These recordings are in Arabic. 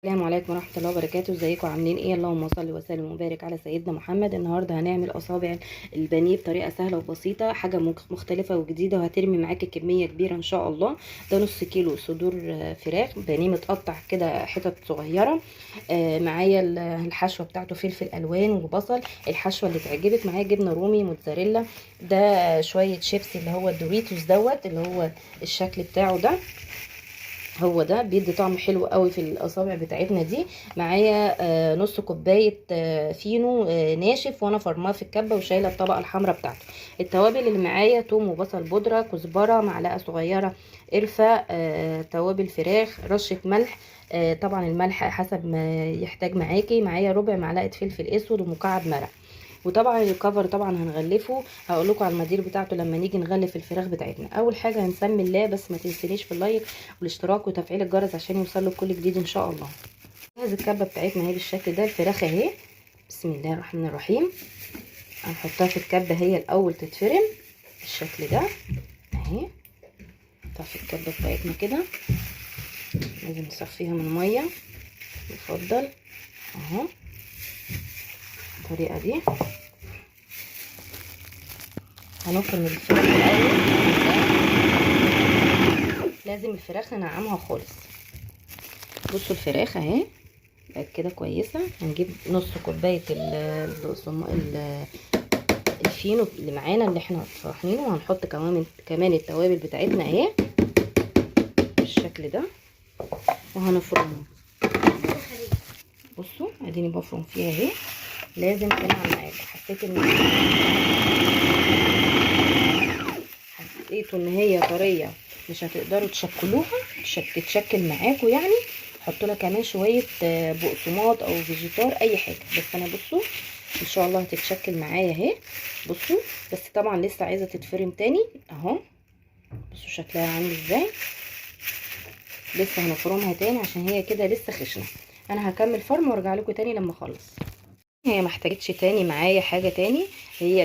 السلام عليكم ورحمة الله وبركاته. ازيكم عاملين ايه؟ اللهم صل وسلم وبارك على سيدنا محمد. النهارده هنعمل اصابع البانيه بطريقة سهلة وبسيطة، حاجة مختلفة وجديدة، وهترمي معاكي كمية كبيرة ان شاء الله. ده نص كيلو صدور فراخ بانيه متقطع كده حتت صغيرة. معايا الحشوة بتاعته فلفل الوان وبصل، الحشوة اللي تعجبك. معايا جبنة رومي، موتزاريلا، ده شوية شيبسي اللي هو الدوريتوس دوت اللي هو الشكل بتاعه ده، هو ده بيدي طعم حلو قوي في الاصابع بتاعتنا دي. معايا نص كوبايه فينو ناشف، وانا فرماه في الكبه وشايله الطبقه الحمراء بتاعته. التوابل اللي معايا: توم وبصل بودره، كزبره، معلقه صغيره قرفه، توابل فراخ، رشه ملح. طبعا الملح حسب ما يحتاج معاكي. معايا ربع معلقه فلفل اسود ومكعب مرق. وطبعا الكفر طبعا هنغلفه، هقول لكم على المقادير بتاعته لما نيجي نغلف الفراخ بتاعتنا. اول حاجه هنسمي الله، بس ما تنسونيش في اللايك والاشتراك وتفعيل الجرس عشان يوصلوا كل جديد ان شاء الله. جاهز الكبه بتاعتنا اهي بالشكل ده. الفراخ اهي، بسم الله الرحمن الرحيم. هنحطها في الكبه هي الاول تتفرم بالشكل ده اهي. نحطها في الكبه بتاعتنا كده، لازم نصفيها من الميه يفضل اهو الطريقه دي. هنفرم الفراخ الاول، لازم الفراخ ننعمها خالص. بصوا الفراخ اهي بقت كده كويسه. هنجيب نص كوبايه الفينو اللي معانا اللي احنا طحنينه، وهنحط كمان التوابل بتاعتنا اهي بالشكل ده، وهنفرمها. بصوا اديني بفرم فيها اهي. لازم تنعم معاكم. حسيتوا ان هي طريه مش هتقدروا تشكلوها، تتشكل معاكم يعني، حطوا لها كمان شويه بقسماط او فيجيتار اي حاجه. بس انا بصوا ان شاء الله هتتشكل معايا اهي. بصوا بس طبعا لسه عايزه تتفرم تاني اهو. بصوا شكلها عامل ازاي. لسه هنفرمها تاني عشان هي كده لسه خشنه. انا هكمل فرم وارجع لكم تاني لما اخلص. هي محتاجتش تاني معايا حاجه تاني. هي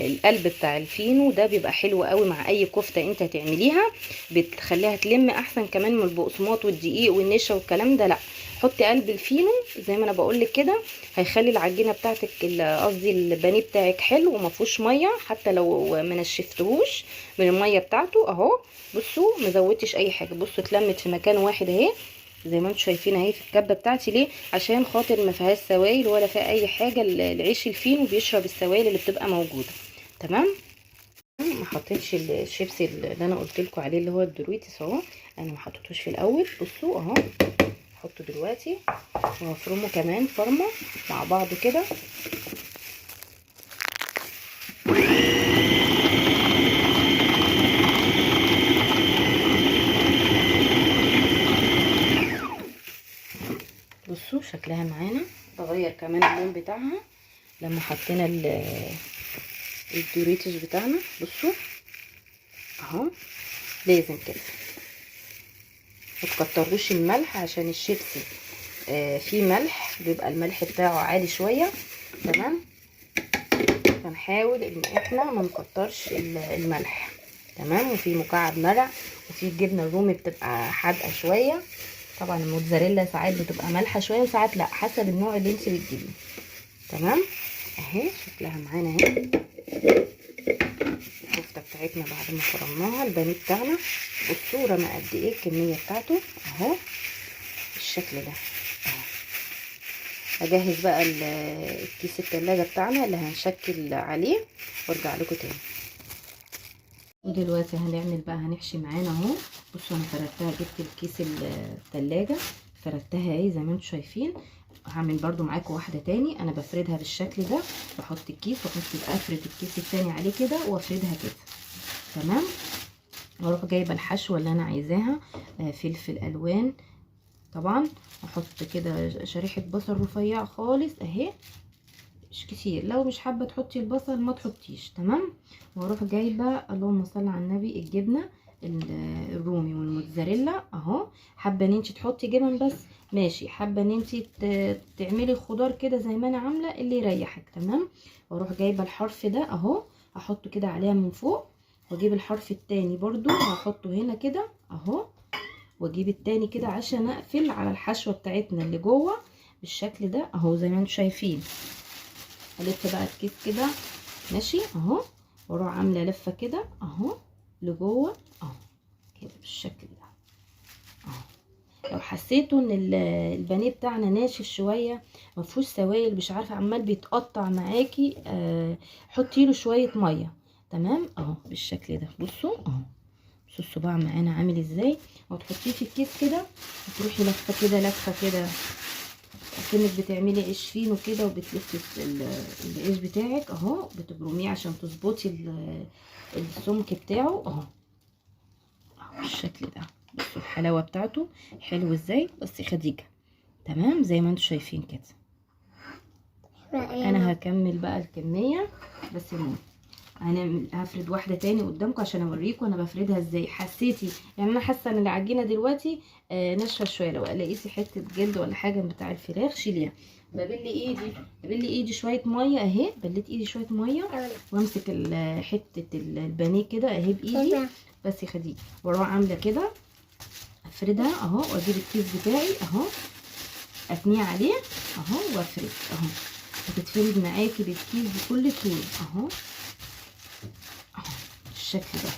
القلب بتاع الفينو ده بيبقى حلو قوي مع اي كفته انت هتعمليها، بتخليها تلم احسن كمان من البقسماط والدقيق والنشا والكلام ده. لا، حطي قلب الفينو زي ما انا بقول لك كده، هيخلي العجينه بتاعتك قصدي البانيه بتاعك حلو وما فيهوش ميه، حتى لو ما نشفتهوش من الميه بتاعته اهو. بصوا ما زودتش اي حاجه. بصوا اتلمت في مكان واحد اهي زي ما انتم شايفين اهي في الكبه بتاعتي. ليه؟ عشان خاطر ما فيهاش سوائل ولا فيها اي حاجه. العيش الفينو بيشرب السوائل اللي بتبقى موجوده. تمام. ما حطيتش الشيبسي اللي انا قلت لكم عليه اللي هو الدوريتس اهو، انا ما حطيتوش في الاول. بصوا اهو هحطه دلوقتي وهفرمه كمان فرمه مع بعض كده. بصوا شكلها معانا تغير كمان اللون بتاعها لما حطينا الدوريتوس بتاعنا. بصوا اهو لازم كده ما تكتروش الملح عشان الشيبسي فيه ملح، بيبقى الملح بتاعه عالي شويه. تمام. فنحاول ان احنا ما نكترش الملح. تمام. وفي مكعب مرق، وفي الجبنه الرومي بتبقى حادقه شويه. طبعا الموتزاريلا ساعات بتبقى مالحه شويه وساعات لا، حسب النوع اللي انت بتجيبيه. تمام. اهي شكلها معانا اهي الكفته بتاعتنا بعد ما فرمناها البانيه بتاعنا. بصوا رمى قد ايه الكميه بتاعته اهو بالشكل ده اهو. هجهز بقى الكيس التلاجة بتاعنا اللي هنشكل عليه وارجع لكم تاني. ودلوقتي هنعمل بقى هنحشي معانا اهو. بصوا انا فردتها، جبت الكيس التلاجة فردتها اهي زي ما انتم شايفين. هعمل برضو معاكم واحده تاني. انا بفردها بالشكل ده، بحط الكيس افرد الكيس التاني عليه كده وافردها كده. تمام. واروح جايبه الحشوه اللي انا عايزاها، فلفل الوان طبعا، احط كده شريحه بصل رفيع خالص اهي، مش كتير. لو مش حابه تحطي البصل ما تحطيش. تمام. واروح جايبه اللهم صل على النبي الجبنه الرومي والموتزاريلا اهو. حابه ان انت تحطي جبن بس ماشي، حابه ان انت تعملي خضار كده زي ما انا عامله اللي يريحك. تمام. واروح جايبه الحرف ده اهو، هحطه كده عليها من فوق، واجيب الحرف التاني برضو هحطه هنا كده اهو، واجيب التاني كده عشان اقفل على الحشوه بتاعتنا اللي جوه بالشكل ده اهو زي ما انتم شايفين. الف بقى الكيس كده ماشي اهو، واروح عامله لفه كده اهو لجوه اهو كده بالشكل ده اهو. لو حسيتوا ان البانيه بتاعنا ناشف شويه مفيهوش سوائل مش عارفه عمال بيتقطع معاكي، حطي له شويه ميه. تمام اهو بالشكل ده. بصوا اهو، بصوا الصباع معانا عامل ازاي. وتحطيه في الكيس كده وتروحي لفه كده لفه كده كأنك بتعملي عيش فينو كده، وبتلفي العيش بتاعك اهو، بتبرميه عشان تظبطي السمك بتاعه اهو بالشكل ده. بصوا الحلاوه بتاعته حلو ازاي. بس خديجه تمام زي ما انتم شايفين كده. انا هكمل بقى الكميه بس المهم هفرد واحده تاني قدامكم عشان اوريكم انا بفردها ازاي. حسيتي يعني انا حاسه ان العجينه دلوقتي ناشفه شويه، لو لقيتي حته جلد ولا حاجه بتاع الفراخ شيليها. ببل ايدي شويه ميه اهي، بليت ايدي شويه ميه وامسك حته البانيه كده اهي بايدي بس يا خديجه، واروح عامله كده افردها اهو، واجيب الكيس بتاعي اهو اتنيه عليه اهو وافرد اهو، هتتفرد معاكي بالكيس بكل سهوله اهو بالشكل ده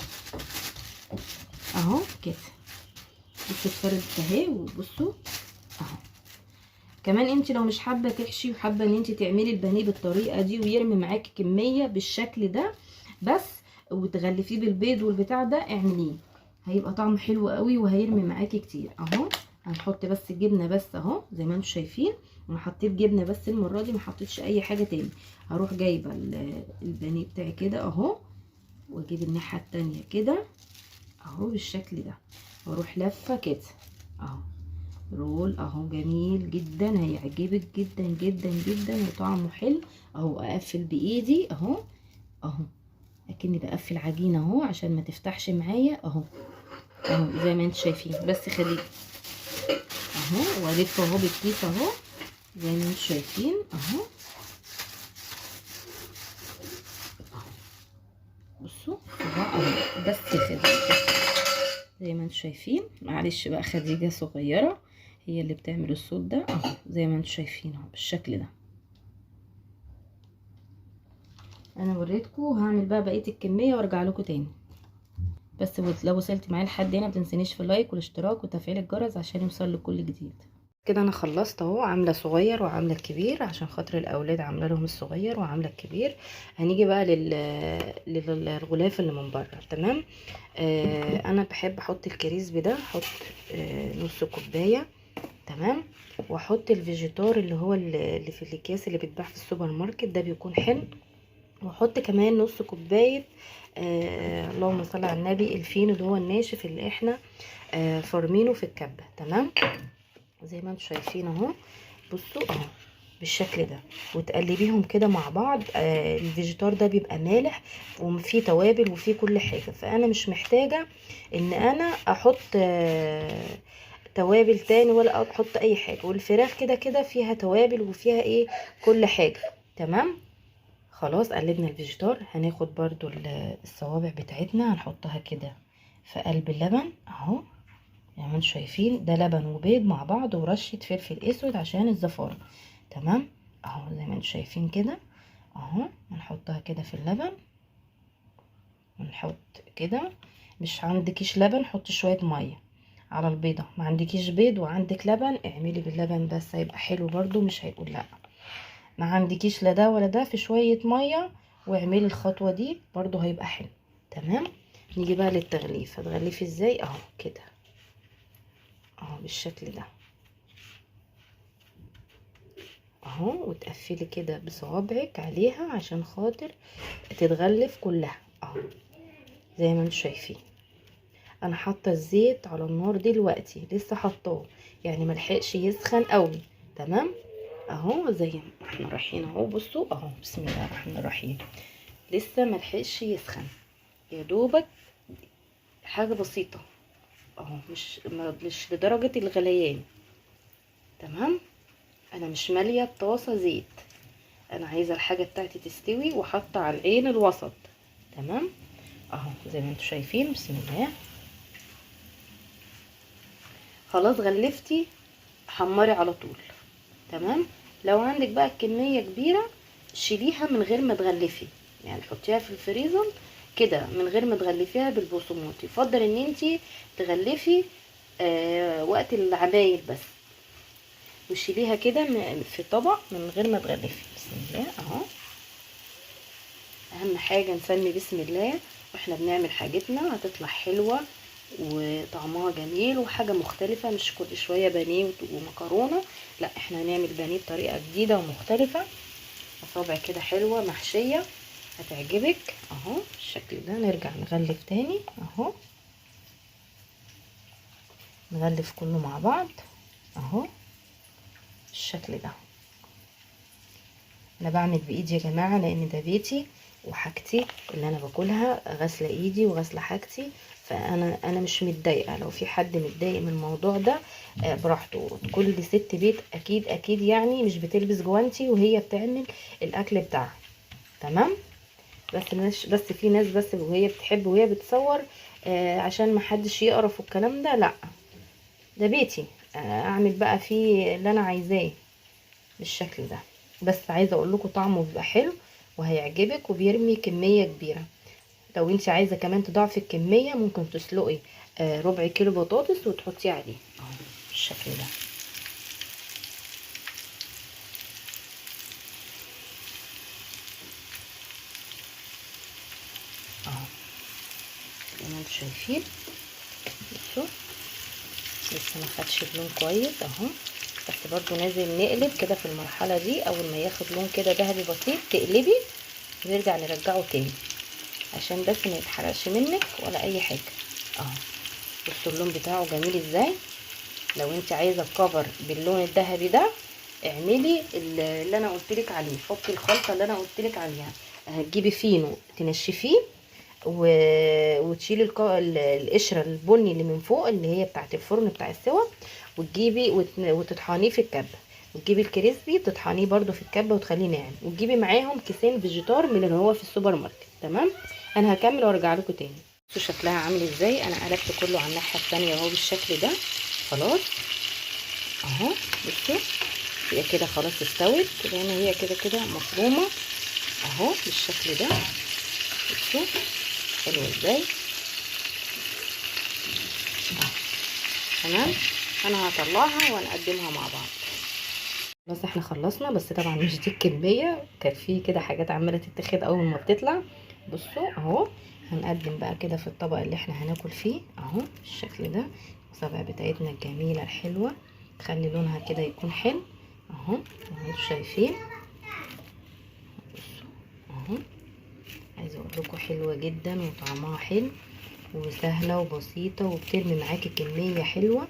اهو كده. بصوا اتفردت اهي وبصوا اهو. كمان انت لو مش حابه تحشي وحابه ان انت تعملي البانيه بالطريقه دي ويرمي معاكي كميه بالشكل ده بس وتغلفيه بالبيض والبتاع ده اعمليه، هيبقى طعمه حلو قوي وهيرمي معاكي كتير اهو. هنحط بس الجبنه بس اهو زي ما انتم شايفين، انا حطيت جبنه بس المره دي ما حطيتش اي حاجه تاني. هروح جايبه البانيه بتاعي كده اهو، واجيب الناحيه التانيه كده اهو بالشكل ده، واروح لفه كده اهو رول اهو جميل جدا هيعجبك جدا جدا جدا وطعمه حلو اهو. اقفل بايدي اهو اهو اكني بقفل عجينه اهو عشان ما تفتحش معايا اهو اهو زي ما انتم شايفين. بس خليكي اهو والف اهو بالكيس اهو زي ما انتم شايفين اهو. بصوا اهو بس كده زي ما انتم شايفين. معلش بقى خديجه صغيره هي اللي بتعمل الصوت ده اهو زي ما انتم شايفين اهو بالشكل ده. انا وريتكم، هعمل بقى بقيه الكميه وارجع لكم تاني. بس لو وصلت معايا لحد هنا متنسونيش في اللايك والاشتراك وتفعيل الجرس عشان يوصل لكل جديد. كده انا خلصت اهو، عامله صغير وعامله الكبير عشان خاطر الاولاد، عامله لهم الصغير وعامله الكبير. هنيجي بقى للغلاف اللي من بره. تمام انا بحب احط الكريسبي ده، احط نص كوبايه تمام، واحط الفيجيتار اللي هو اللي في الاكياس اللي بيتباع في السوبر ماركت ده بيكون حلو، واحط كمان نص كوبايه اللهم صل على النبي الفينو اللي هو الناشف اللي احنا فرمينه في الكبه. تمام زي ما انتم شايفين اهو. بصوا اهو بالشكل ده، وتقلبيهم كده مع بعض. الفيجيتار ده بيبقى مالح وفيه توابل وفيه كل حاجه، فانا مش محتاجه ان انا احط توابل تاني ولا احط اي حاجه، والفراخ كده كده فيها توابل وفيها ايه كل حاجه. تمام خلاص قلبنا الفيجيتار. هناخد برضو الصوابع بتاعتنا هنحطها كده في قلب اللبن اهو يعني ما انتم شايفين، ده لبن وبيض مع بعض ورشه فلفل اسود عشان الزفاره. تمام اهو زي ما انتم شايفين كده اهو. هنحطها كده في اللبن ونحط كده. مش عندكيش لبن حطي شويه ميه على البيضه، ما عندكيش بيض وعندك لبن اعملي باللبن بس هيبقى حلو برضو مش هيقول لا. ما عندكيش لا ده ولا ده في شويه ميه واعملي الخطوه دي برضو هيبقى حلو. تمام نيجي بقى للتغليف. هتغلفي ازاي اهو كده اهو بالشكل ده اهو، وتقفلي كده بصوابعك عليها عشان خاطر تتغلف كلها اهو زي ما انتم شايفين. انا حاطه الزيت على النار دلوقتي لسه حطاه يعني ملحقش يسخن قوي. تمام اهو زي ما احنا رايحين اهو. بصوا اهو بسم الله الرحمن الرحيم لسه ملحقش يسخن يا دوبك حاجه بسيطه اهو، مش لدرجه الغليان. تمام انا مش ماليه الطاسه زيت، انا عايزه الحاجه بتاعتي تستوي وحاطه على العين الوسط. تمام اهو زي ما انتم شايفين بسم الله خلاص غلفتي حمري على طول. تمام. لو عندك بقى كميه كبيره شيليها من غير ما تغلفي، يعني حطيها في الفريزر كده من غير ما تغلفيها بالبقسماط. يفضل ان انتي تغلفي وقت العمايل بس، وشيليها كده في طبق من غير ما تغلفي. بسم الله اهو. اهم حاجه نسمي بسم الله واحنا بنعمل حاجتنا، هتطلع حلوه وطعمها جميل وحاجه مختلفه، مش كل شويه بانيه ومكرونه، لا احنا هنعمل بانيه بطريقه جديده ومختلفه. اصابع كده حلوه محشيه هتعجبك اهو بالشكل ده. نرجع نغلف تاني اهو، نغلف كله مع بعض اهو بالشكل ده. انا بعمل بايدي يا جماعه لان ده بيتي وحاجتي اللي انا باكلها، غاسله ايدي وغاسله حاجتي، فانا مش متضايقه. لو في حد متضايق من الموضوع ده براحته. كل ست بيت اكيد اكيد يعني مش بتلبس جوانتي وهي بتعمل الاكل بتاعها. تمام. بس في ناس بس وهي بتحب وهي بتصور عشان ما حدش يقرف والكلام ده، لا ده بيتي اعمل بقى فيه اللي انا عايزاه بالشكل ده. بس عايزه اقول لكم طعمه بيبقى حلو وهيعجبك وبيرمي كميه كبيره. لو انت عايزه كمان تضاعفي الكميه ممكن تسلقي ربع كيلو بطاطس وتحطيه عليه اهو بالشكل ده اهو زي ما انتم شايفين. بصوا لسه ما خدش لون كويس اهو، بس برضو نازل نقلب كده في المرحله دي. اول ما ياخد لون كده ذهبي بسيط تقلبي ونرجع نرجعه تاني عشان بس ما يتحرقش منك ولا اي حاجه اهو. بصوا اللون بتاعه جميل ازاي. لو انت عايزه الكفر باللون الذهبي ده اعملي اللي انا قلت لك عليه، حطي الخلطه اللي انا قلت لك عليها. هتجيبي فينو تنشفيه وتشيلي القشره البني اللي من فوق اللي هي بتاعه الفرن بتاع السوا، وتجيبي وتطحنيه في الكبه، وتجيبي الكريسبي تطحنيه برده في الكبه وتخليه ناعم، وتجيبي معاهم كيسين فيجيتار من اللي هو في السوبر ماركت. تمام. انا هكمل وارجع لكم تاني. بصوا شكلها عامل ازاي. انا قلبت كله على الناحيه الثانيه اهو بالشكل ده. خلاص اهو بصوا هي كده خلاص استوت كده. هنا هي كده كده مفرومه اهو بالشكل ده. بصوا حلو ازاي. تمام. انا هطلعها ونقدمها مع بعض. خلاص احنا خلصنا، بس طبعا مش دي الكميه، كان في كده حاجات عماله تتاخد اول ما بتطلع. بصوا اهو هنقدم بقى كده في الطبق اللي احنا هناكل فيه اهو بالشكل ده. الصابع بتاعتنا الجميله الحلوه خلي لونها كده يكون حلو اهو انتوا شايفين. بصوا اهو عايزه اقول لكم حلوه جدا وطعمها حلو وسهله وبسيطه وبترمي معاكي كميه حلوه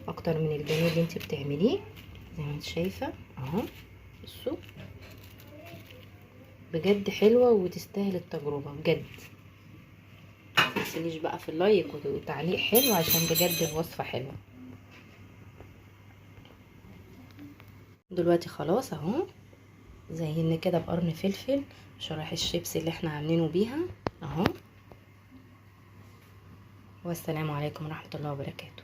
اكتر من البانيه اللي انت بتعمليه زي ما انت شايفه اهو. بصوا بجد حلوه وتستاهل التجربه بجد. متنسيش بقى في اللايك وتعليق حلو عشان بجد الوصفه حلوه. دلوقتي خلاص اهو زينا كده بقرن فلفل شرايح الشيبسي اللي احنا عاملينه بيها اهو. والسلام عليكم ورحمه الله وبركاته.